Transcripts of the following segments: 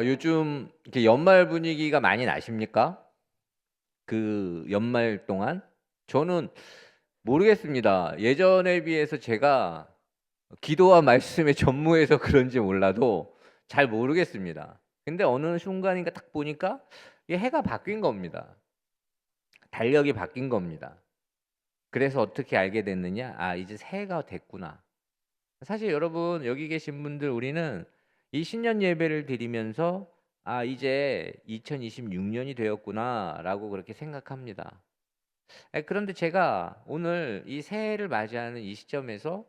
요즘 이렇게 연말 분위기가 많이 나십니까? 그 연말 동안? 저는 모르겠습니다. 예전에 비해서 제가 기도와 말씀에 전무해서 그런지 몰라도 잘 모르겠습니다. 근데 어느 순간인가 딱 보니까 이 해가 바뀐 겁니다. 달력이 바뀐 겁니다. 그래서 어떻게 알게 됐느냐? 이제 새해가 됐구나. 사실 여러분 여기 계신 분들 우리는 이 신년 예배를 드리면서 이제 2026년이 되었구나라고 그렇게 생각합니다. 그런데 제가 오늘 이 새해를 맞이하는 이 시점에서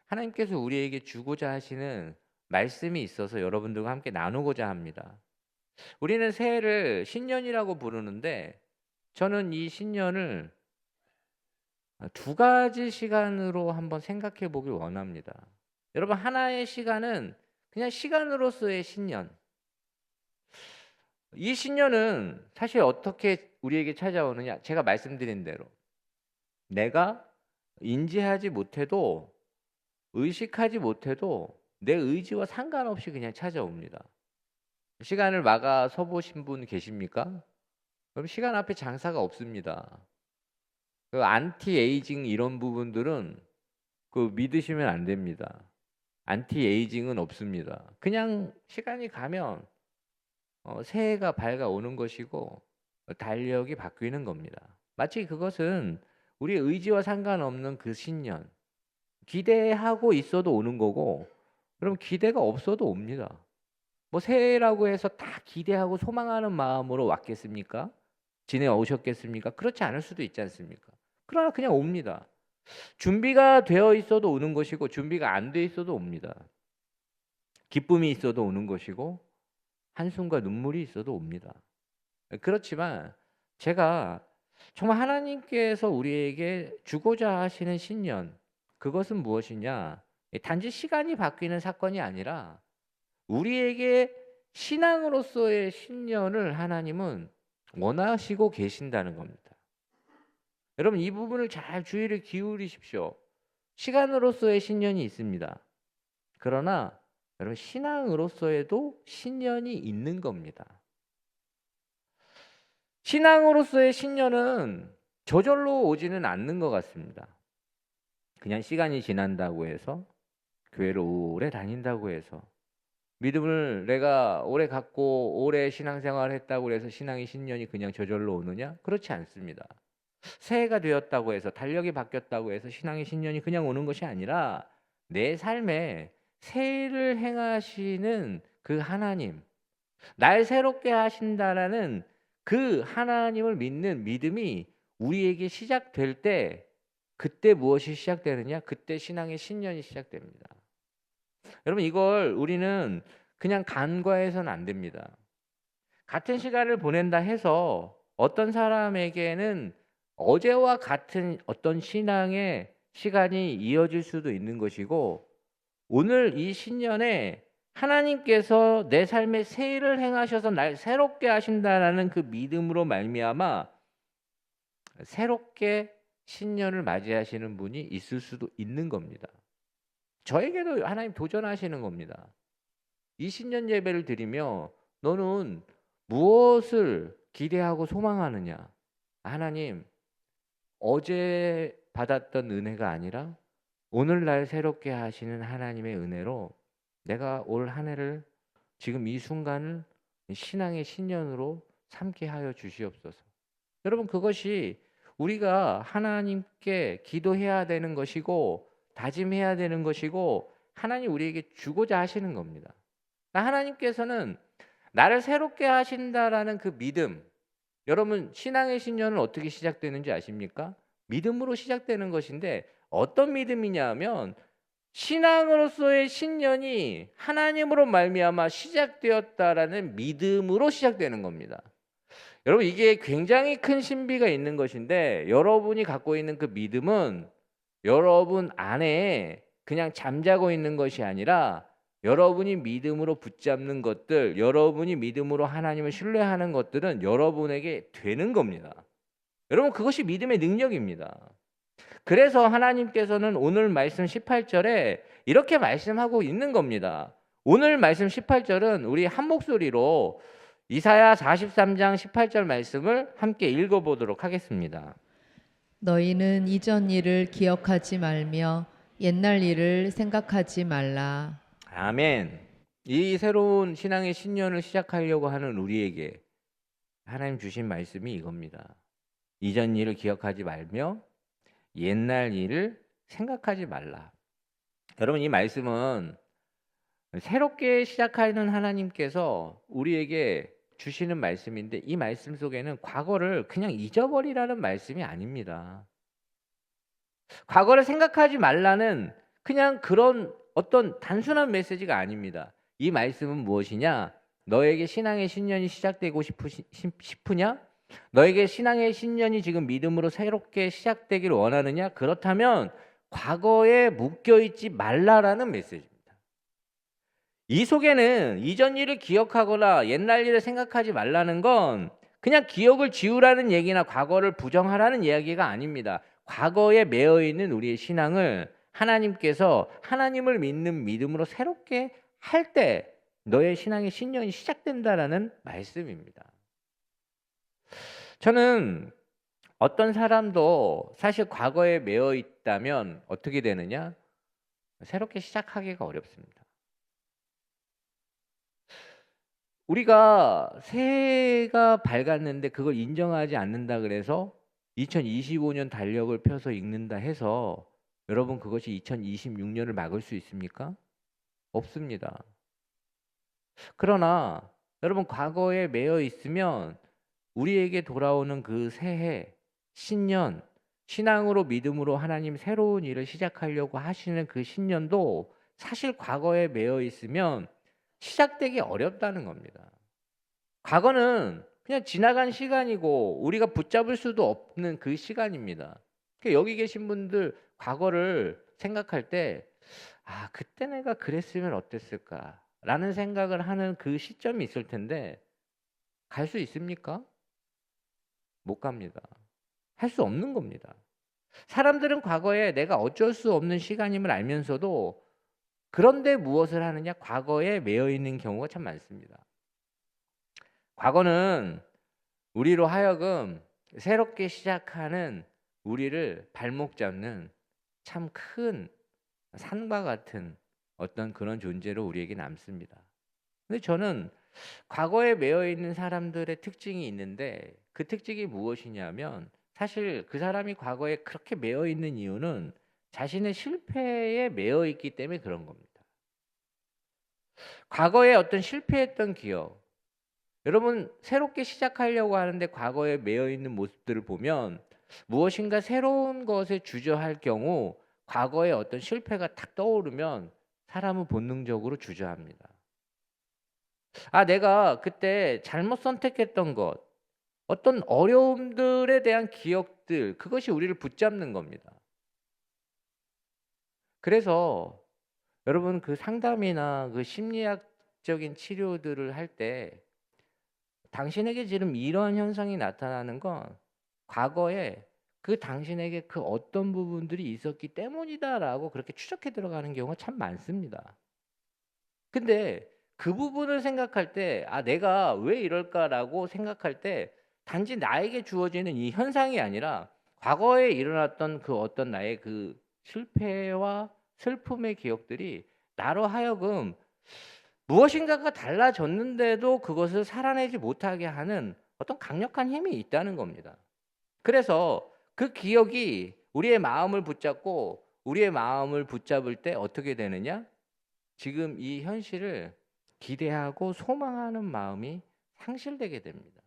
하나님께서 우리에게 주고자 하시는 말씀이 있어서 여러분들과 함께 나누고자 합니다. 우리는 새해를 신년이라고 부르는데 저는 이 신년을 두 가지 시간으로 한번 생각해 보길 원합니다. 여러분 하나의 시간은 그냥 시간으로서의 신년. 이 신년은 사실 어떻게 우리에게 찾아오느냐? 제가 말씀드린 대로 내가 인지하지 못해도 의식하지 못해도 내 의지와 상관없이 그냥 찾아옵니다. 시간을 막아 서 보신 분 계십니까? 그럼 시간 앞에 장사가 없습니다. 그 안티에이징 이런 부분들은 그 믿으시면 안 됩니다. 안티에이징은 없습니다. 그냥 시간이 가면 새해가 밝아오는 것이고 달력이 바뀌는 겁니다. 마치 그것은 우리의 의지와 상관없는 그 신년, 기대하고 있어도 오는 거고 그럼 기대가 없어도 옵니다. 뭐 새해라고 해서 다 기대하고 소망하는 마음으로 왔겠습니까? 지내오셨겠습니까? 그렇지 않을 수도 있지 않습니까? 그러나 그냥 옵니다. 준비가 되어 있어도 오는 것이고 준비가 안 돼 있어도 옵니다. 기쁨이 있어도 오는 것이고 한숨과 눈물이 있어도 옵니다. 그렇지만 제가 정말 하나님께서 우리에게 주고자 하시는 신년, 그것은 무엇이냐? 단지 시간이 바뀌는 사건이 아니라 우리에게 신앙으로서의 신년을 하나님은 원하시고 계신다는 겁니다. 여러분 이 부분을 잘 주의를 기울이십시오. 시간으로서의 신년이 있습니다. 그러나 여러분 신앙으로서에도 신년이 있는 겁니다. 신앙으로서의 신년은 저절로 오지는 않는 것 같습니다. 그냥 시간이 지난다고 해서 교회를 오래 다닌다고 해서 믿음을 내가 오래 갖고 오래 신앙생활을 했다고 해서 신앙의 신년이 그냥 저절로 오느냐? 그렇지 않습니다. 새해가 되었다고 해서 달력이 바뀌었다고 해서 신앙의 신년이 그냥 오는 것이 아니라 내 삶에 새해를 행하시는 그 하나님, 날 새롭게 하신다라는 그 하나님을 믿는 믿음이 우리에게 시작될 때 그때 무엇이 시작되느냐? 그때 신앙의 신년이 시작됩니다. 여러분 이걸 우리는 그냥 간과해서는 안 됩니다. 같은 시간을 보낸다 해서 어떤 사람에게는 어제와 같은 어떤 신앙의 시간이 이어질 수도 있는 것이고 오늘 이 신년에 하나님께서 내 삶에 새해를 행하셔서 날 새롭게 하신다라는 그 믿음으로 말미암아 새롭게 신년을 맞이하시는 분이 있을 수도 있는 겁니다. 저에게도 하나님 도전하시는 겁니다. 이 신년 예배를 드리며 너는 무엇을 기대하고 소망하느냐? 하나님, 어제 받았던 은혜가 아니라 오늘날 새롭게 하시는 하나님의 은혜로 내가 올 한 해를 지금 이 순간을 신앙의 신년으로 삼게 하여 주시옵소서. 여러분 그것이 우리가 하나님께 기도해야 되는 것이고 다짐해야 되는 것이고 하나님 우리에게 주고자 하시는 겁니다. 하나님께서는 나를 새롭게 하신다라는 그 믿음, 여러분 신앙의 신년은 어떻게 시작되는지 아십니까? 믿음으로 시작되는 것인데 어떤 믿음이냐 하면 신앙으로서의 신년이 하나님으로 말미암아 시작되었다라는 믿음으로 시작되는 겁니다. 여러분 이게 굉장히 큰 신비가 있는 것인데 여러분이 갖고 있는 그 믿음은 여러분 안에 그냥 잠자고 있는 것이 아니라 여러분이 믿음으로 붙잡는 것들, 여러분이 믿음으로 하나님을 신뢰하는 것들은 여러분에게 되는 겁니다. 여러분 그것이 믿음의 능력입니다. 그래서 하나님께서는 오늘 말씀 18절에 이렇게 말씀하고 있는 겁니다. 오늘 말씀 18절은 우리 한 목소리로 이사야 43장 18절 말씀을 함께 읽어보도록 하겠습니다. 너희는 이전 일을 기억하지 말며 옛날 일을 생각하지 말라. 아멘. 이 새로운 신앙의 신년을 시작하려고 하는 우리에게 하나님 주신 말씀이 이겁니다. 이전 일을 기억하지 말며 옛날 일을 생각하지 말라. 여러분, 이 말씀은 새롭게 시작하는 하나님께서 우리에게 주시는 말씀인데, 이 말씀 속에는 과거를 그냥 잊어버리라는 말씀이 아닙니다. 과거를 생각하지 말라는 그냥 그런 어떤 단순한 메시지가 아닙니다. 이 말씀은 무엇이냐? 너에게 신앙의 신년이 시작되고 싶으냐? 너에게 신앙의 신년이 지금 믿음으로 새롭게 시작되기를 원하느냐? 그렇다면 과거에 묶여있지 말라라는 메시지입니다. 이 속에는 이전 일을 기억하거나 옛날 일을 생각하지 말라는 건 그냥 기억을 지우라는 얘기나 과거를 부정하라는 이야기가 아닙니다. 과거에 매여 있는 우리의 신앙을 하나님께서 하나님을 믿는 믿음으로 새롭게 할 때 너의 신앙의 신년이 시작된다라는 말씀입니다. 저는 어떤 사람도 사실 과거에 매여 있다면 어떻게 되느냐? 새롭게 시작하기가 어렵습니다. 우리가 새해가 밝았는데 그걸 인정하지 않는다 그래서 2025년 달력을 펴서 읽는다 해서 여러분 그것이 2026년을 막을 수 있습니까? 없습니다. 그러나 여러분 과거에 매여 있으면 우리에게 돌아오는 그 새해, 신년, 신앙으로 믿음으로 하나님 새로운 일을 시작하려고 하시는 그 신년도 사실 과거에 매여 있으면 시작되기 어렵다는 겁니다. 과거는 그냥 지나간 시간이고 우리가 붙잡을 수도 없는 그 시간입니다. 여기 계신 분들 과거를 생각할 때 그때 내가 그랬으면 어땠을까라는 생각을 하는 그 시점이 있을 텐데 갈 수 있습니까? 못 갑니다. 할 수 없는 겁니다. 사람들은 과거에 내가 어쩔 수 없는 시간임을 알면서도 그런데 무엇을 하느냐? 과거에 매여 있는 경우가 참 많습니다. 과거는 우리로 하여금 새롭게 시작하는 우리를 발목 잡는 참 큰 산과 같은 어떤 그런 존재로 우리에게 남습니다. 근데 저는 과거에 매여 있는 사람들의 특징이 있는데 그 특징이 무엇이냐면 사실 그 사람이 과거에 그렇게 매여 있는 이유는 자신의 실패에 매여 있기 때문에 그런 겁니다. 과거에 어떤 실패했던 기억, 여러분 새롭게 시작하려고 하는데 과거에 매여 있는 모습들을 보면 무엇인가 새로운 것에 주저할 경우 과거의 어떤 실패가 탁 떠오르면 사람은 본능적으로 주저합니다. 내가 그때 잘못 선택했던 것, 어떤 어려움들에 대한 기억들, 그것이 우리를 붙잡는 겁니다. 그래서 여러분 그 상담이나 그 심리학적인 치료들을 할 때 당신에게 지금 이러한 현상이 나타나는 건 과거에 그 당신에게 그 어떤 부분들이 있었기 때문이다라고 그렇게 추적해 들어가는 경우가 참 많습니다. 근데 그 부분을 생각할 때 내가 왜 이럴까라고 생각할 때 단지 나에게 주어지는 이 현상이 아니라 과거에 일어났던 그 어떤 나의 그 실패와 슬픔의 기억들이 나로 하여금 무엇인가가 달라졌는데도 그것을 살아내지 못하게 하는 어떤 강력한 힘이 있다는 겁니다. 그래서 그 기억이 우리의 마음을 붙잡고 우리의 마음을 붙잡을 때 어떻게 되느냐? 지금 이 현실을 기대하고 소망하는 마음이 상실되게 됩니다.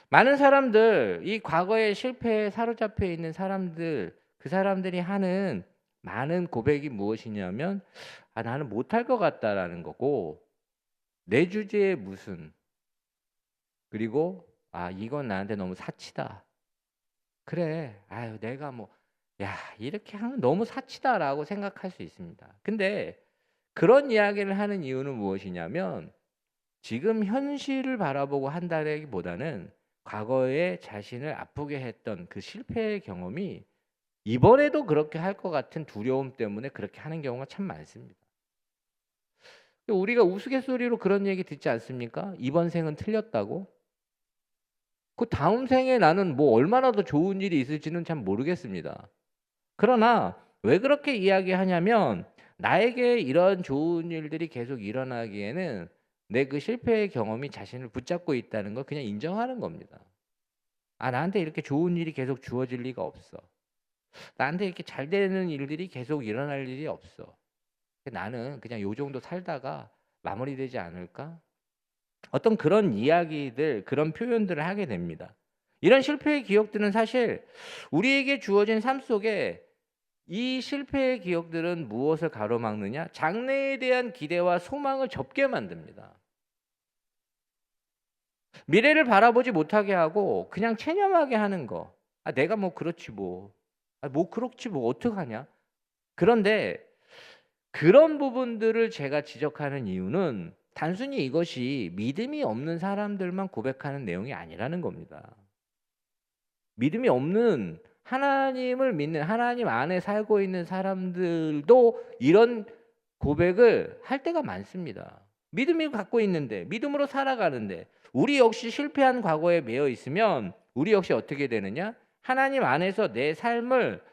많은 사람들, 이 과거의 실패에 사로잡혀 있는 사람들, 그 사람들이 하는 많은 고백이 무엇이냐면 나는 못할 것 같다라는 거고 내 주제에 무슨 그리고 이건 나한테 너무 사치다. 그래, 내가 이렇게 하면 너무 사치다라고 생각할 수 있습니다. 근데 그런 이야기를 하는 이유는 무엇이냐면 지금 현실을 바라보고 한다기보다는 과거에 자신을 아프게 했던 그 실패의 경험이 이번에도 그렇게 할 것 같은 두려움 때문에 그렇게 하는 경우가 참 많습니다. 우리가 우스갯소리로 그런 얘기 듣지 않습니까? 이번 생은 틀렸다고? 그 다음 생에 나는 뭐 얼마나 더 좋은 일이 있을지는 참 모르겠습니다. 그러나 왜 그렇게 이야기하냐면 나에게 이런 좋은 일들이 계속 일어나기에는 내 그 실패의 경험이 자신을 붙잡고 있다는 걸 그냥 인정하는 겁니다. 아, 나한테 이렇게 좋은 일이 계속 주어질 리가 없어. 나한테 이렇게 잘 되는 일들이 계속 일어날 일이 없어. 나는 그냥 요 정도 살다가 마무리되지 않을까? 어떤 그런 이야기들, 그런 표현들을 하게 됩니다. 이런 실패의 기억들은 사실 우리에게 주어진 삶 속에 이 실패의 기억들은 무엇을 가로막느냐? 장래에 대한 기대와 소망을 접게 만듭니다. 미래를 바라보지 못하게 하고 그냥 체념하게 하는 거. 아, 내가 뭐 그렇지 뭐. 아, 뭐 그렇지 뭐 어떡하냐? 그런데 그런 부분들을 제가 지적하는 이유는 단순히 이것이 믿음이 없는 사람들만 고백하는 내용이 아니라는 겁니다. 믿음이 없는 하나님을 믿는 하나님 안에 살고 있는 사람들도 이런 고백을 할 때가 많습니다. 믿음이 갖고 있는데 믿음으로 살아가는데 우리 역시 실패한 과거에 매여 있으면 우리 역시 어떻게 되느냐? 하나님 안에서 내 삶을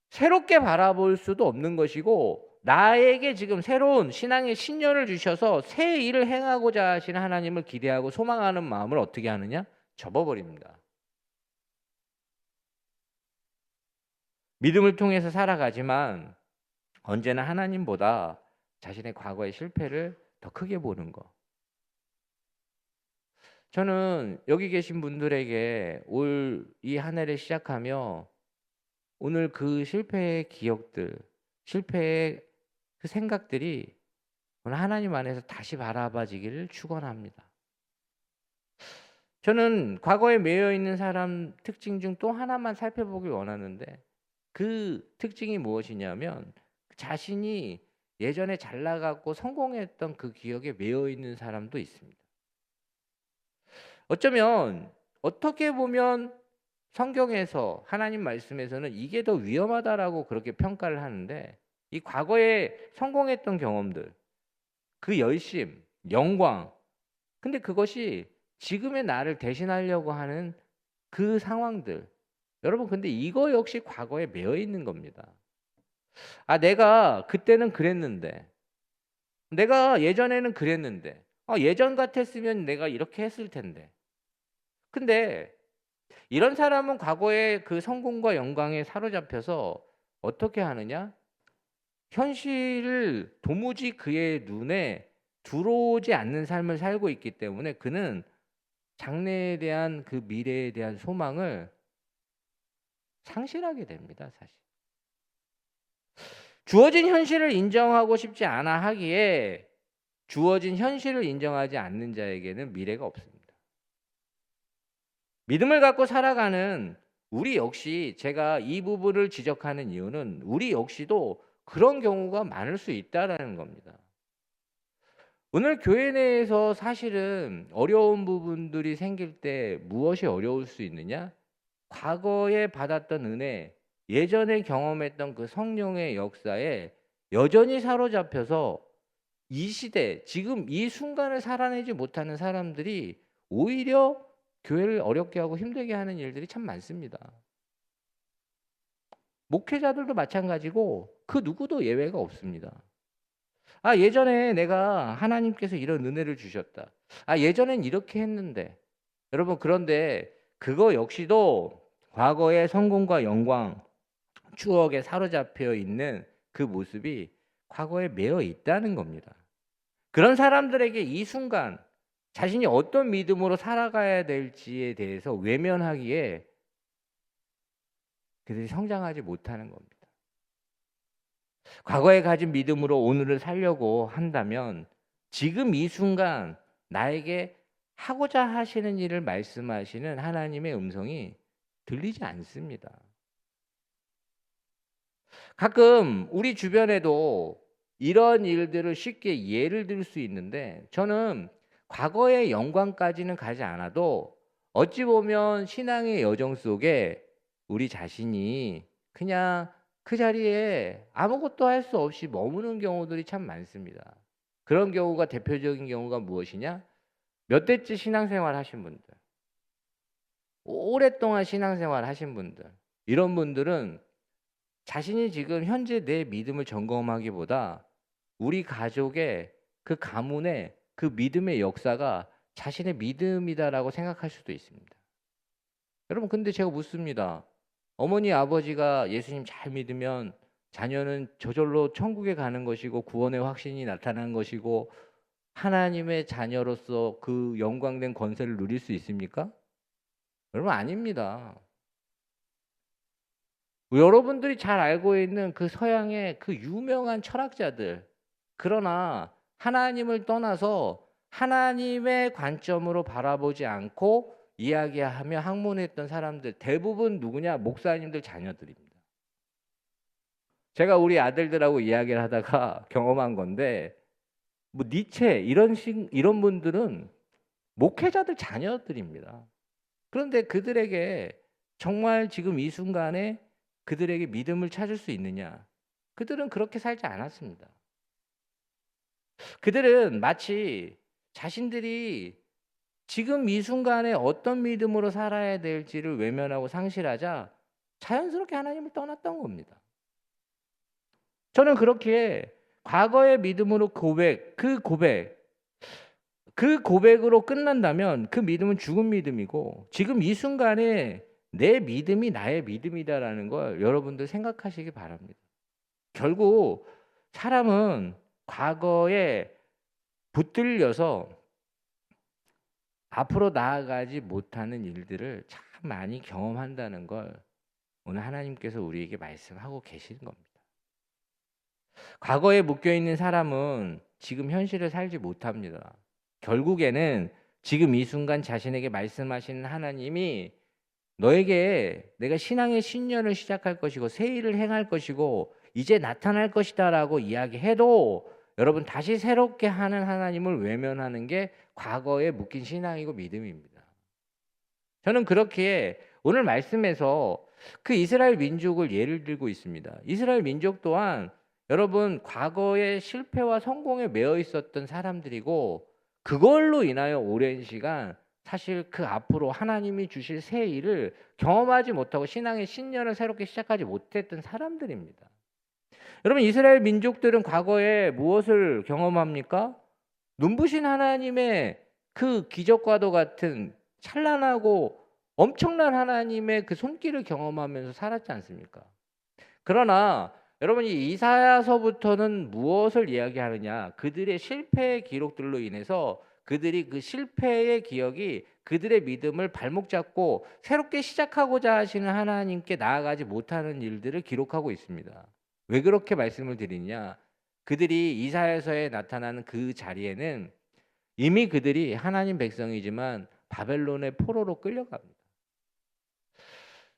새롭게 바라볼 수도 없는 것이고 나에게 지금 새로운 신앙의 신년을 주셔서 새 일을 행하고자 하시는 하나님을 기대하고 소망하는 마음을 어떻게 하느냐? 접어버립니다. 믿음을 통해서 살아가지만 언제나 하나님보다 자신의 과거의 실패를 더 크게 보는 거. 저는 여기 계신 분들에게 올 이 한 해를 시작하며 오늘 그 실패의 기억들, 실패의 그 생각들이 오늘 하나님 안에서 다시 바라봐지기를 축원합니다. 저는 과거에 매여 있는 사람 특징 중 또 하나만 살펴보길 원하는데 그 특징이 무엇이냐면 자신이 예전에 잘 나가고 성공했던 그 기억에 매여 있는 사람도 있습니다. 어쩌면 어떻게 보면 성경에서 하나님 말씀에서는 이게 더 위험하다라고 그렇게 평가를 하는데 이 과거에 성공했던 경험들, 그 열심, 영광, 근데 그것이 지금의 나를 대신하려고 하는 그 상황들, 여러분 근데 이거 역시 과거에 매여 있는 겁니다. 아, 내가 그때는 그랬는데, 내가 예전에는 그랬는데, 예전 같았으면 내가 이렇게 했을 텐데. 근데 이런 사람은 과거의 그 성공과 영광에 사로잡혀서 어떻게 하느냐? 현실을 도무지 그의 눈에 들어오지 않는 삶을 살고 있기 때문에 그는 장래에 대한 그 미래에 대한 소망을 상실하게 됩니다, 사실. 주어진 현실을 인정하고 싶지 않아 하기에 주어진 현실을 인정하지 않는 자에게는 미래가 없습니다. 믿음을 갖고 살아가는 우리 역시 제가 이 부분을 지적하는 이유는 우리 역시도 그런 경우가 많을 수 있다라는 겁니다. 오늘 교회 내에서 사실은 어려운 부분들이 생길 때 무엇이 어려울 수 있느냐? 과거에 받았던 은혜, 예전에 경험했던 그 성령의 역사에 여전히 사로잡혀서 이 시대, 지금 이 순간을 살아내지 못하는 사람들이 오히려 교회를 어렵게 하고 힘들게 하는 일들이 참 많습니다. 목회자들도 마찬가지고 그 누구도 예외가 없습니다. 아, 예전에 내가 하나님께서 이런 은혜를 주셨다. 아, 예전엔 이렇게 했는데. 여러분, 그런데 그거 역시도 과거의 성공과 영광, 추억에 사로잡혀 있는 그 모습이 과거에 매여 있다는 겁니다. 그런 사람들에게 이 순간 자신이 어떤 믿음으로 살아가야 될지에 대해서 외면하기에 그들이 성장하지 못하는 겁니다. 과거에 가진 믿음으로 오늘을 살려고 한다면 지금 이 순간 나에게 하고자 하시는 일을 말씀하시는 하나님의 음성이 들리지 않습니다. 가끔 우리 주변에도 이런 일들을 쉽게 예를 들 수 있는데 저는 과거의 영광까지는 가지 않아도 어찌 보면 신앙의 여정 속에 우리 자신이 그냥 그 자리에 아무것도 할 수 없이 머무는 경우들이 참 많습니다. 그런 경우가 대표적인 경우가 무엇이냐? 몇 대째 신앙생활 하신 분들, 오랫동안 신앙생활 하신 분들, 이런 분들은 자신이 지금 현재 내 믿음을 점검하기보다 우리 가족의 그 가문의 그 믿음의 역사가 자신의 믿음이다라고 생각할 수도 있습니다. 여러분, 근데 제가 묻습니다. 어머니 아버지가 예수님 잘 믿으면 자녀는 저절로 천국에 가는 것이고 구원의 확신이 나타나는 것이고 하나님의 자녀로서 그 영광된 권세를 누릴 수 있습니까? 여러분, 아닙니다. 여러분들이 잘 알고 있는 그 서양의 그 유명한 철학자들, 그러나 하나님을 떠나서 하나님의 관점으로 바라보지 않고 이야기하며 학문했던 사람들, 대부분 누구냐? 목사님들 자녀들입니다. 제가 우리 아들들하고 이야기를 하다가 경험한 건데, 뭐 니체 이런 분들은 목회자들 자녀들입니다. 그런데 그들에게 정말 지금 이 순간에 그들에게 믿음을 찾을 수 있느냐? 그들은 그렇게 살지 않았습니다. 그들은 마치 자신들이 지금 이 순간에 어떤 믿음으로 살아야 될지를 외면하고 상실하자 자연스럽게 하나님을 떠났던 겁니다. 저는 그렇게 과거의 믿음으로 그 고백으로 끝난다면 그 믿음은 죽은 믿음이고, 지금 이 순간에 내 믿음이 나의 믿음이다라는 걸 여러분들 생각하시기 바랍니다. 결국 사람은 과거에 붙들려서 앞으로 나아가지 못하는 일들을 참 많이 경험한다는 걸 오늘 하나님께서 우리에게 말씀하고 계시는 겁니다. 과거에 묶여있는 사람은 지금 현실을 살지 못합니다. 결국에는 지금 이 순간 자신에게 말씀하시는 하나님이 너에게 내가 신앙의 신년을 시작할 것이고 새 일을 행할 것이고 이제 나타날 것이다라고 이야기해도 여러분 다시 새롭게 하는 하나님을 외면하는 게 과거에 묶인 신앙이고 믿음입니다. 저는 그렇게 오늘 말씀에서 그 이스라엘 민족을 예를 들고 있습니다. 이스라엘 민족 또한 여러분 과거의 실패와 성공에 매여 있었던 사람들이고, 그걸로 인하여 오랜 시간 사실 그 앞으로 하나님이 주실 새 일을 경험하지 못하고 신앙의 신년을 새롭게 시작하지 못했던 사람들입니다. 여러분, 이스라엘 민족들은 과거에 무엇을 경험합니까? 눈부신 하나님의 그 기적과도 같은 찬란하고 엄청난 하나님의 그 손길을 경험하면서 살았지 않습니까? 그러나 여러분이 이사야서부터는 무엇을 이야기하느냐? 그들의 실패의 기록들로 인해서 그들이 그 실패의 기억이 그들의 믿음을 발목 잡고 새롭게 시작하고자 하시는 하나님께 나아가지 못하는 일들을 기록하고 있습니다. 왜 그렇게 말씀을 드리냐? 그들이 이사야서에 나타나는 그 자리에는 이미 그들이 하나님 백성이지만 바벨론의 포로로 끌려갑니다.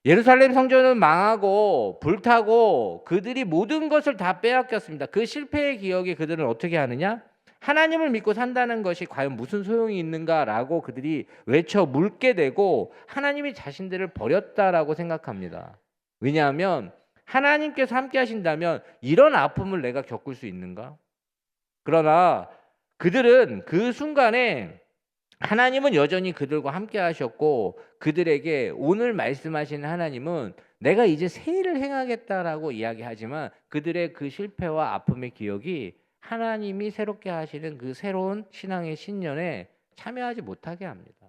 예루살렘 성전은 망하고 불타고 그들이 모든 것을 다 빼앗겼습니다. 그 실패의 기억에 그들은 어떻게 하느냐? 하나님을 믿고 산다는 것이 과연 무슨 소용이 있는가라고 그들이 외쳐 묻게 되고 하나님이 자신들을 버렸다라고 생각합니다. 왜냐하면 하나님께서 함께 하신다면 이런 아픔을 내가 겪을 수 있는가? 그러나 그들은 그 순간에 하나님은 여전히 그들과 함께 하셨고, 그들에게 오늘 말씀하시는 하나님은 내가 이제 새 일을 행하겠다라고 이야기하지만 그들의 그 실패와 아픔의 기억이 하나님이 새롭게 하시는 그 새로운 신앙의 신년에 참여하지 못하게 합니다.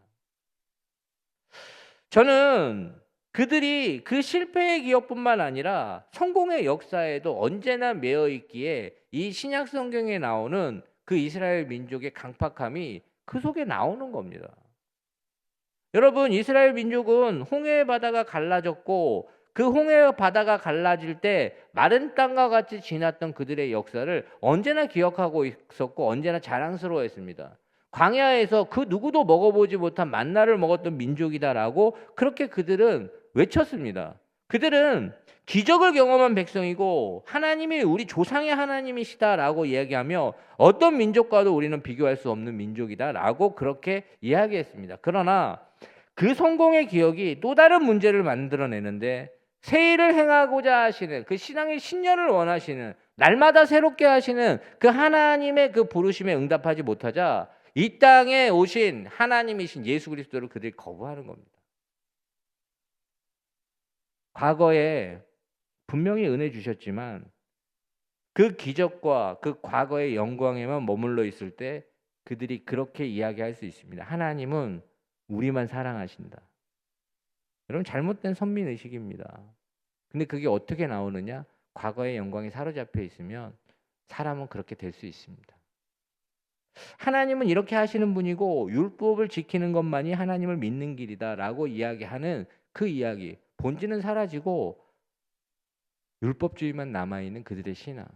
저는 그들이 그 실패의 기억뿐만 아니라 성공의 역사에도 언제나 매여 있기에 이 신약 성경에 나오는 그 이스라엘 민족의 강팍함이 그 속에 나오는 겁니다. 여러분, 이스라엘 민족은 홍해 바다가 갈라졌고 그 홍해 바다가 갈라질 때 마른 땅과 같이 지났던 그들의 역사를 언제나 기억하고 있었고 언제나 자랑스러워했습니다. 광야에서 그 누구도 먹어보지 못한 만나를 먹었던 민족이다라고 그렇게 그들은 외쳤습니다. 그들은 기적을 경험한 백성이고 하나님이 우리 조상의 하나님이시다라고 이야기하며 어떤 민족과도 우리는 비교할 수 없는 민족이다라고 그렇게 이야기했습니다. 그러나 그 성공의 기억이 또 다른 문제를 만들어내는데 새 일을 행하고자 하시는 그 신앙의 신년을 원하시는 날마다 새롭게 하시는 그 하나님의 그 부르심에 응답하지 못하자 이 땅에 오신 하나님이신 예수 그리스도를 그들이 거부하는 겁니다. 과거에 분명히 은혜 주셨지만 그 기적과 그 과거의 영광에만 머물러 있을 때 그들이 그렇게 이야기할 수 있습니다. 하나님은 우리만 사랑하신다. 여러분 잘못된 선민의식입니다. 근데 그게 어떻게 나오느냐? 과거의 영광이 사로잡혀 있으면 사람은 그렇게 될 수 있습니다. 하나님은 이렇게 하시는 분이고 율법을 지키는 것만이 하나님을 믿는 길이다라고 이야기하는 그 이야기 본질은 사라지고 율법주의만 남아있는 그들의 신앙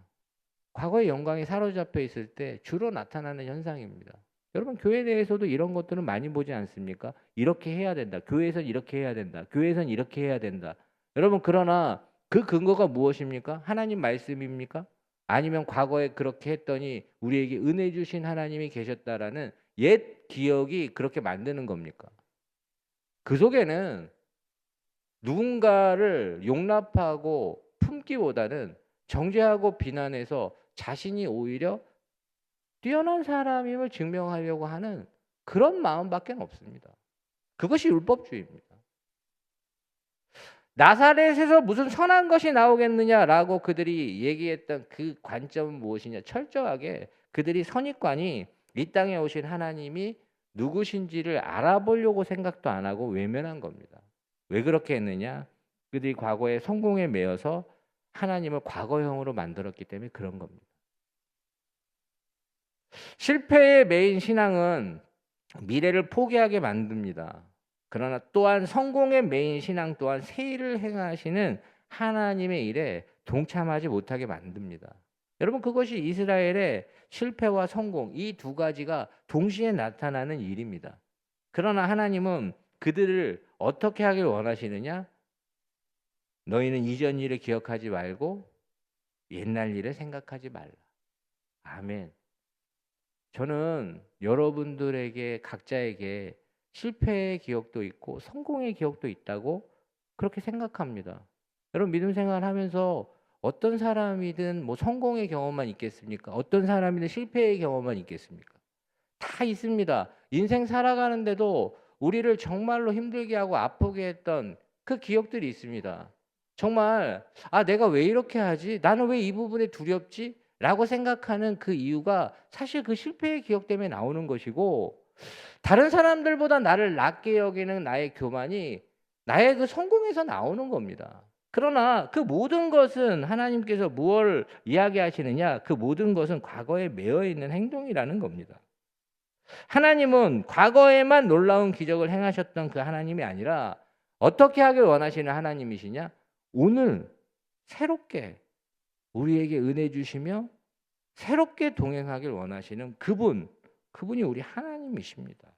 과거의 영광이 사로잡혀 있을 때 주로 나타나는 현상입니다. 여러분 교회 내에서도 이런 것들은 많이 보지 않습니까? 이렇게 해야 된다. 교회에선 이렇게 해야 된다. 교회에선 이렇게 해야 된다. 여러분 그러나 그 근거가 무엇입니까? 하나님 말씀입니까? 아니면 과거에 그렇게 했더니 우리에게 은혜 주신 하나님이 계셨다라는 옛 기억이 그렇게 만드는 겁니까? 그 속에는 누군가를 용납하고 품기보다는 정죄하고 비난해서 자신이 오히려 뛰어난 사람임을 증명하려고 하는 그런 마음밖에 없습니다. 그것이 율법주의입니다. 나사렛에서 무슨 선한 것이 나오겠느냐라고 그들이 얘기했던 그 관점은 무엇이냐? 철저하게 그들이 선입관이 이 땅에 오신 하나님이 누구신지를 알아보려고 생각도 안 하고 외면한 겁니다. 왜 그렇게 했느냐? 그들이 과거에 성공에 매여서 하나님을 과거형으로 만들었기 때문에 그런 겁니다. 실패의 메인 신앙은 미래를 포기하게 만듭니다. 그러나 또한 성공의 메인 신앙 또한 새 일을 행하시는 하나님의 일에 동참하지 못하게 만듭니다. 여러분 그것이 이스라엘의 실패와 성공 이 두 가지가 동시에 나타나는 일입니다. 그러나 하나님은 그들을 어떻게 하길 원하시느냐? 너희는 이전 일을 기억하지 말고 옛날 일을 생각하지 말라. 아멘. 저는 여러분들에게 각자에게 실패의 기억도 있고 성공의 기억도 있다고 그렇게 생각합니다. 여러분 믿음 생활하면서 어떤 사람이든 뭐 성공의 경험만 있겠습니까? 어떤 사람이든 실패의 경험만 있겠습니까? 다 있습니다. 인생 살아가는데도 우리를 정말로 힘들게 하고 아프게 했던 그 기억들이 있습니다. 정말 내가 왜 이렇게 하지? 나는 왜 이 부분에 두렵지? 라고 생각하는 그 이유가 사실 그 실패의 기억 때문에 나오는 것이고 다른 사람들보다 나를 낮게 여기는 나의 교만이 나의 그 성공에서 나오는 겁니다. 그러나 그 모든 것은 하나님께서 무엇을 이야기하시느냐? 그 모든 것은 과거에 매여 있는 행동이라는 겁니다. 하나님은 과거에만 놀라운 기적을 행하셨던 그 하나님이 아니라 어떻게 하길 원하시는 하나님이시냐? 오늘 새롭게 우리에게 은혜 주시며 새롭게 동행하길 원하시는 그분이 우리 하나님이십니다.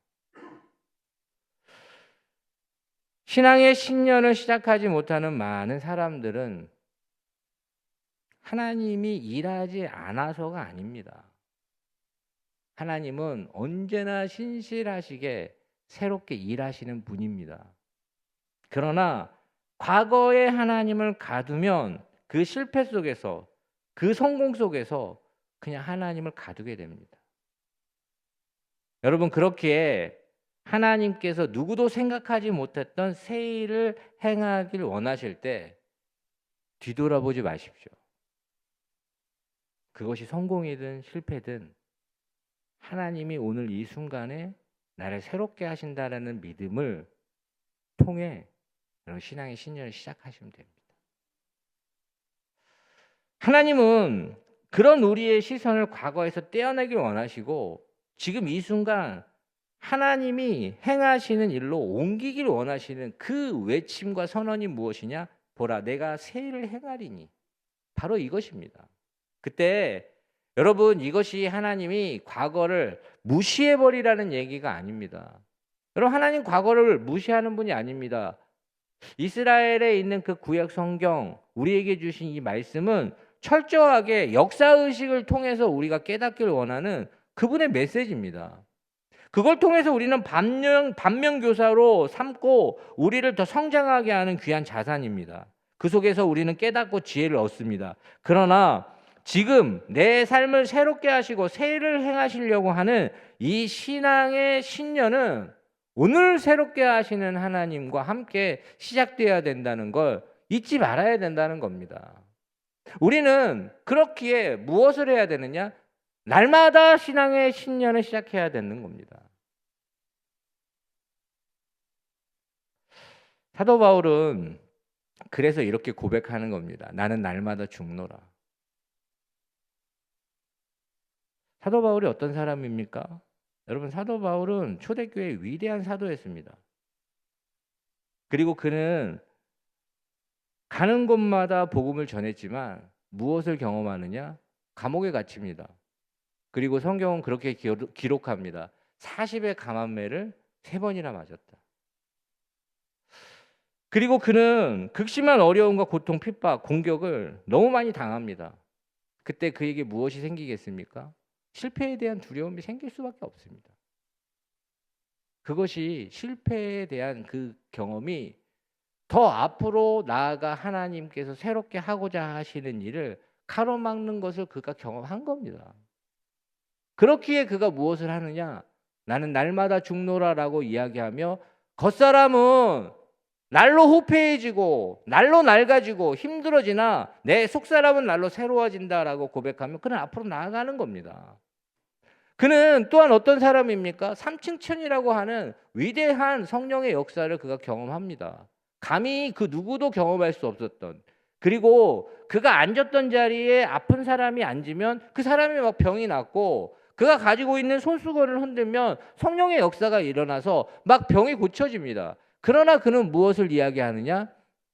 신앙의 신년을 시작하지 못하는 많은 사람들은 하나님이 일하지 않아서가 아닙니다. 하나님은 언제나 신실하시게 새롭게 일하시는 분입니다. 그러나 과거의 하나님을 가두면 그 실패 속에서 그 성공 속에서 그냥 하나님을 가두게 됩니다. 여러분 그렇기에 하나님께서 누구도 생각하지 못했던 새 일을 행하길 원하실 때 뒤돌아보지 마십시오. 그것이 성공이든 실패든 하나님이 오늘 이 순간에 나를 새롭게 하신다라는 믿음을 통해 신앙의 신년을 시작하시면 됩니다. 하나님은 그런 우리의 시선을 과거에서 떼어내길 원하시고 지금 이 순간 하나님이 행하시는 일로 옮기길 원하시는 그 외침과 선언이 무엇이냐? 보라, 내가 새 일을 행하리니. 바로 이것입니다. 그때 여러분 이것이 하나님이 과거를 무시해버리라는 얘기가 아닙니다. 여러분 하나님 과거를 무시하는 분이 아닙니다. 이스라엘에 있는 그 구약 성경 우리에게 주신 이 말씀은 철저하게 역사의식을 통해서 우리가 깨닫길 원하는 그분의 메시지입니다. 그걸 통해서 우리는 반면교사로 삼고 우리를 더 성장하게 하는 귀한 자산입니다. 그 속에서 우리는 깨닫고 지혜를 얻습니다. 그러나 지금 내 삶을 새롭게 하시고 새를 행하시려고 하는 이 신앙의 신년은 오늘 새롭게 하시는 하나님과 함께 시작돼야 된다는 걸 잊지 말아야 된다는 겁니다. 우리는 그렇기에 무엇을 해야 되느냐? 날마다 신앙의 신년을 시작해야 되는 겁니다. 사도 바울은 그래서 이렇게 고백하는 겁니다. 나는 날마다 죽노라. 사도 바울이 어떤 사람입니까? 여러분, 사도 바울은 초대교회의 위대한 사도였습니다. 그리고 그는 가는 곳마다 복음을 전했지만 무엇을 경험하느냐? 감옥에 갇힙니다. 그리고 성경은 그렇게 기록합니다. 40의 감암매를 3번이나 맞았다. 그리고 그는 극심한 어려움과 고통, 핍박, 공격을 너무 많이 당합니다. 그때 그에게 무엇이 생기겠습니까? 실패에 대한 두려움이 생길 수밖에 없습니다. 그것이 실패에 대한 그 경험이 더 앞으로 나아가 하나님께서 새롭게 하고자 하시는 일을 가로막는 것을 그가 경험한 겁니다. 그렇기에 그가 무엇을 하느냐? 나는 날마다 죽노라라고 이야기하며 겉사람은 날로 후패해지고 날로 낡아지고 힘들어지나 내 속사람은 날로 새로워진다라고 고백하며 그는 앞으로 나아가는 겁니다. 그는 또한 어떤 사람입니까? 삼층천이라고 하는 위대한 성령의 역사를 그가 경험합니다. 감히 그 누구도 경험할 수 없었던, 그리고 그가 앉았던 자리에 아픈 사람이 앉으면 그 사람이 막 병이 낫고 그가 가지고 있는 손수건을 흔들면 성령의 역사가 일어나서 막 병이 고쳐집니다. 그러나 그는 무엇을 이야기하느냐?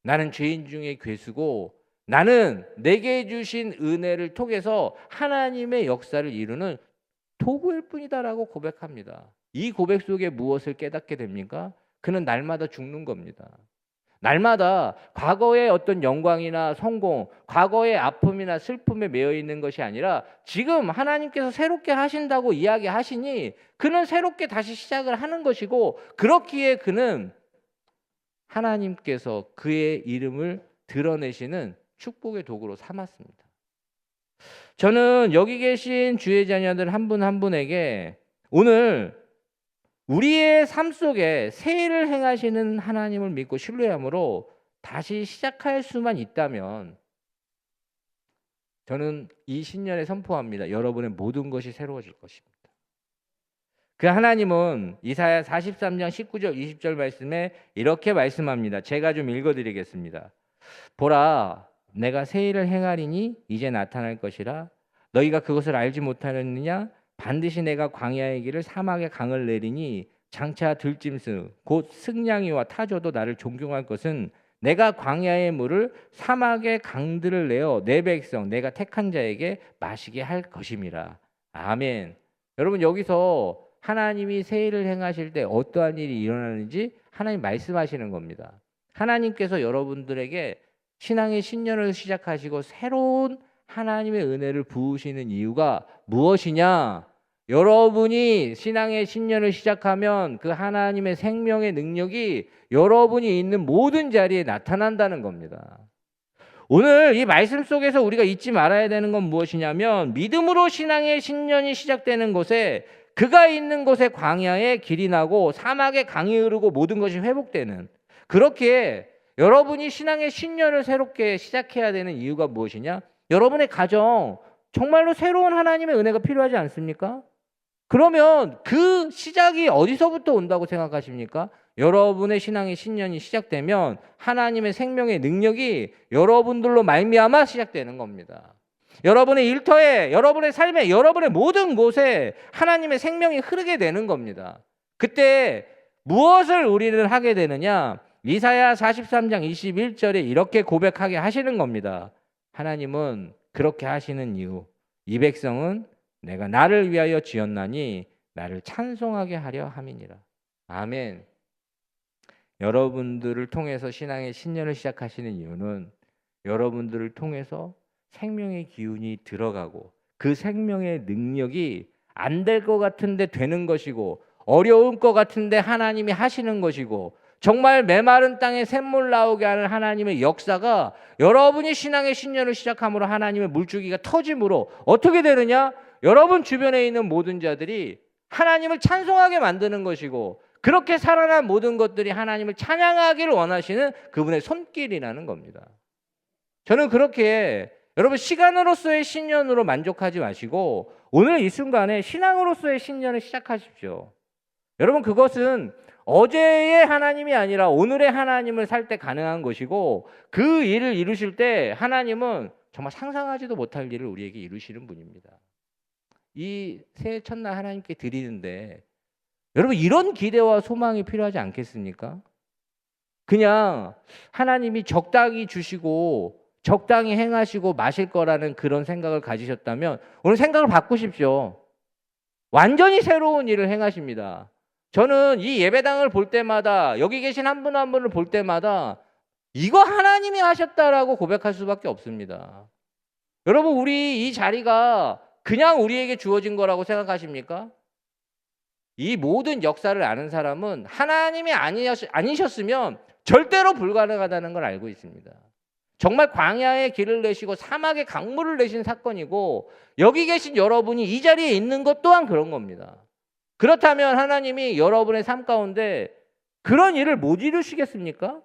나는 죄인 중에 괴수고 나는 내게 주신 은혜를 통해서 하나님의 역사를 이루는 도구일 뿐이다라고 고백합니다. 이 고백 속에 무엇을 깨닫게 됩니까? 그는 날마다 죽는 겁니다. 날마다 과거의 어떤 영광이나 성공, 과거의 아픔이나 슬픔에 매여 있는 것이 아니라 지금 하나님께서 새롭게 하신다고 이야기하시니 그는 새롭게 다시 시작을 하는 것이고, 그렇기에 그는 하나님께서 그의 이름을 드러내시는 축복의 도구로 삼았습니다. 저는 여기 계신 주의 자녀들 한 분 한 분에게 오늘 우리의 삶 속에 새해를 행하시는 하나님을 믿고 신뢰함으로 다시 시작할 수만 있다면 저는 이 신년에 선포합니다. 여러분의 모든 것이 새로워질 것입니다. 그 하나님은 이사야 43장 19절 20절 말씀에 이렇게 말씀합니다. 제가 좀 읽어드리겠습니다. 보라, 내가 새 일을 행하리니 이제 나타날 것이라. 너희가 그것을 알지 못하느냐? 반드시 내가 광야의 길을 사막의 강을 내리니 장차 들짐승 곧 승냥이와 타조도 나를 존경할 것은 내가 광야의 물을 사막의 강들을 내어 내 백성 내가 택한 자에게 마시게 할 것임이라. 아멘. 여러분, 여기서 하나님이 새 일을 행하실 때 어떠한 일이 일어나는지 하나님 말씀하시는 겁니다. 하나님께서 여러분들에게 신앙의 신년을 시작하시고 새로운 하나님의 은혜를 부으시는 이유가 무엇이냐? 여러분이 신앙의 신년을 시작하면 그 하나님의 생명의 능력이 여러분이 있는 모든 자리에 나타난다는 겁니다. 오늘 이 말씀 속에서 우리가 잊지 말아야 되는 건 무엇이냐면, 믿음으로 신앙의 신년이 시작되는 곳에, 그가 있는 곳에 광야에 길이 나고 사막에 강이 흐르고 모든 것이 회복되는, 그렇기에 여러분이 신앙의 신년을 새롭게 시작해야 되는 이유가 무엇이냐? 여러분의 가정, 정말로 새로운 하나님의 은혜가 필요하지 않습니까? 그러면 그 시작이 어디서부터 온다고 생각하십니까? 여러분의 신앙의 신년이 시작되면 하나님의 생명의 능력이 여러분들로 말미암아 시작되는 겁니다. 여러분의 일터에, 여러분의 삶에, 여러분의 모든 곳에 하나님의 생명이 흐르게 되는 겁니다. 그때 무엇을 우리는 하게 되느냐? 이사야 43장 21절에 이렇게 고백하게 하시는 겁니다. 하나님은 그렇게 하시는 이유, 이 백성은 내가 나를 위하여 지었나니 나를 찬송하게 하려 함이니라. 아멘. 여러분들을 통해서 신앙의 신년을 시작하시는 이유는 여러분들을 통해서 생명의 기운이 들어가고 그 생명의 능력이 안 될 것 같은데 되는 것이고, 어려울 것 같은데 하나님이 하시는 것이고, 정말 메마른 땅에 샘물 나오게 하는 하나님의 역사가 여러분이 신앙의 신년을 시작함으로 하나님의 물줄기가 터짐으로 어떻게 되느냐? 여러분 주변에 있는 모든 자들이 하나님을 찬송하게 만드는 것이고 그렇게 살아난 모든 것들이 하나님을 찬양하기를 원하시는 그분의 손길이라는 겁니다. 저는 그렇게 여러분 시간으로서의 신년으로 만족하지 마시고 오늘 이 순간에 신앙으로서의 신년을 시작하십시오. 여러분 그것은 어제의 하나님이 아니라 오늘의 하나님을 살 때 가능한 것이고 그 일을 이루실 때 하나님은 정말 상상하지도 못할 일을 우리에게 이루시는 분입니다. 이 새해 첫날 하나님께 드리는데 여러분 이런 기대와 소망이 필요하지 않겠습니까? 그냥 하나님이 적당히 주시고 적당히 행하시고 마실 거라는 그런 생각을 가지셨다면 오늘 생각을 바꾸십시오. 완전히 새로운 일을 행하십니다. 저는 이 예배당을 볼 때마다 여기 계신 한 분 한 분을 볼 때마다 이거 하나님이 하셨다라고 고백할 수밖에 없습니다. 여러분 우리 이 자리가 그냥 우리에게 주어진 거라고 생각하십니까? 이 모든 역사를 아는 사람은 하나님이 아니셨으면 절대로 불가능하다는 걸 알고 있습니다. 정말 광야에 길을 내시고 사막에 강물을 내신 사건이고 여기 계신 여러분이 이 자리에 있는 것 또한 그런 겁니다. 그렇다면 하나님이 여러분의 삶 가운데 그런 일을 못 이루시겠습니까?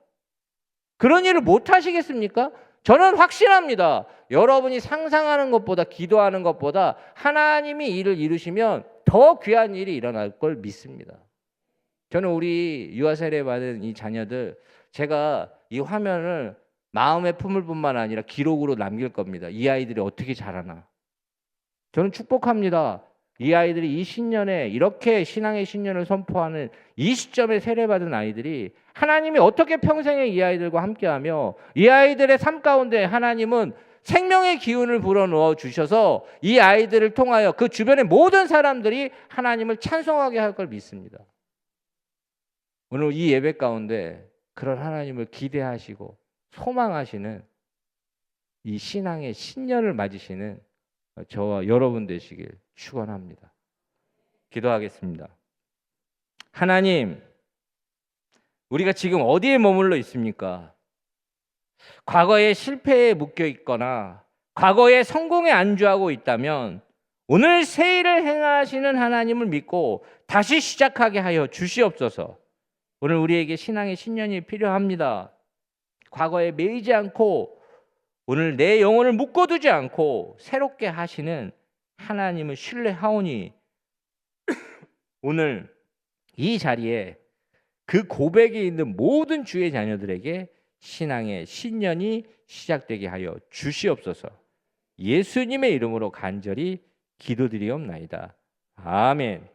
그런 일을 못 하시겠습니까? 저는 확신합니다. 여러분이 상상하는 것보다 기도하는 것보다 하나님이 일을 이루시면 더 귀한 일이 일어날 걸 믿습니다. 저는 우리 유아 세례 받은 이 자녀들 제가 이 화면을 마음에 품을 뿐만 아니라 기록으로 남길 겁니다. 이 아이들이 어떻게 자라나. 저는 축복합니다. 이 아이들이 이 신년에 이렇게 신앙의 신년을 선포하는 이 시점에 세례받은 아이들이 하나님이 어떻게 평생에 이 아이들과 함께하며 이 아이들의 삶 가운데 하나님은 생명의 기운을 불어넣어 주셔서 이 아이들을 통하여 그 주변의 모든 사람들이 하나님을 찬송하게 할 걸 믿습니다. 오늘 이 예배 가운데 그런 하나님을 기대하시고 소망하시는 이 신앙의 신년을 맞으시는 저와 여러분 되시길 축원합니다. 기도하겠습니다. 하나님, 우리가 지금 어디에 머물러 있습니까? 과거의 실패에 묶여 있거나 과거의 성공에 안주하고 있다면 오늘 새 일을 행하시는 하나님을 믿고 다시 시작하게 하여 주시옵소서. 오늘 우리에게 신앙의 신년이 필요합니다. 과거에 매이지 않고 오늘 내 영혼을 묶어두지 않고 새롭게 하시는 하나님을 신뢰하오니 오늘 이 자리에 그 고백이 있는 모든 주의 자녀들에게 신앙의 신년이 시작되게 하여 주시옵소서. 예수님의 이름으로 간절히 기도드리옵나이다. 아멘.